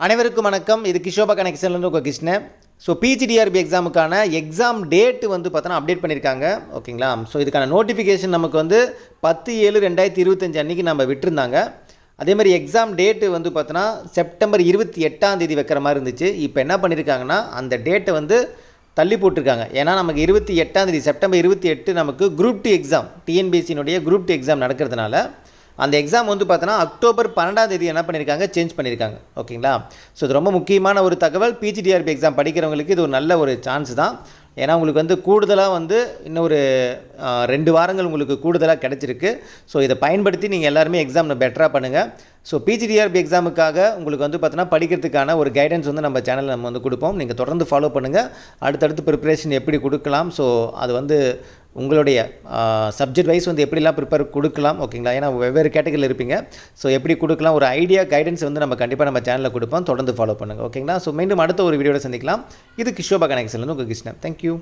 அனைவருக்கும் வணக்கம். இது கிஷோபா கனெக்ஷன்லேருந்து உங்கள் கிருஷ்ணன். ஸோ பிஜிடிஆர்பி எக்ஸாமுக்கான எக்ஸாம் டேட்டு வந்து பார்த்தோன்னா அப்டேட் பண்ணியிருக்காங்க. ஓகேங்களா? ஸோ இதுக்கான நோட்டிஃபிகேஷன் நமக்கு வந்து 10/7/2025 அன்றைக்கி நம்ம விட்டுருந்தாங்க. அதேமாதிரி எக்ஸாம் டேட்டு வந்து பார்த்தோன்னா செப்டம்பர் 28 வைக்கிற மாதிரி இருந்துச்சு. இப்போ என்ன பண்ணியிருக்காங்கன்னா அந்த டேட்டை வந்து தள்ளி போட்டிருக்காங்க. ஏன்னா நமக்கு 28 செப்டம்பர் 28 நமக்கு குரூப் 2 எக்ஸாம், டிஎன்பிஎஸ்சியினுடைய குரூப் 2 எக்ஸாம் நடக்கிறதுனால அந்த எக்ஸாம் வந்து பார்த்தோன்னா அக்டோபர் 12 என்ன பண்ணியிருக்காங்க, சேஞ்ச் பண்ணியிருக்காங்க. ஓகேங்களா? ஸோ இது ரொம்ப முக்கியமான ஒரு தகவல். பிஜிடிஆர்பி எக்ஸாம் படிக்கிறவங்களுக்கு இது ஒரு நல்ல ஒரு சான்ஸ் தான். ஏன்னா உங்களுக்கு வந்து கூடுதலாக வந்து இன்னும் ஒரு 2 வாரங்கள் உங்களுக்கு கூடுதலாக கிடச்சிருக்கு. ஸோ இதை பயன்படுத்தி நீங்கள் எல்லாருமே எக்ஸாம் பெட்டராக பண்ணுங்கள். ஸோ பிஜிடிஆர்பி எக்ஸாமுக்காக உங்களுக்கு வந்து பார்த்தோன்னா படிக்கிறதுக்கான ஒரு கைடன்ஸ் வந்து நம்ம சேனலில் நம்ம வந்து கொடுப்போம். நீங்கள் தொடர்ந்து ஃபாலோ பண்ணுங்கள். அடுத்தடுத்து ப்ரிப்பரேஷன் எப்படி கொடுக்கலாம், ஸோ அது வந்து உங்களுடைய சப்ஜெக்ட் வைஸ் வந்து எப்படிலாம் ப்ரிப்பேர் கொடுக்கலாம். ஓகேங்களா? ஏன்னா வெவ்வேறு கேட்டகரியில் இருப்பீங்க. ஸோ எப்படி கொடுக்கலாம், ஒரு ஐடியா கைடன்ஸ் வந்து நம்ம கண்டிப்பாக நம்ம சேனலில் கொடுப்போம். தொடர்ந்து ஃபாலோ பண்ணுங்கள். ஓகேங்களா? ஸோ மீண்டும் அடுத்த ஒரு வீடியோவில் சந்திக்கலாம். இது கிஷோபா கனெக்ஷன்லேருந்து உங்கள் கிருஷ்ணன். தேங்க்யூ.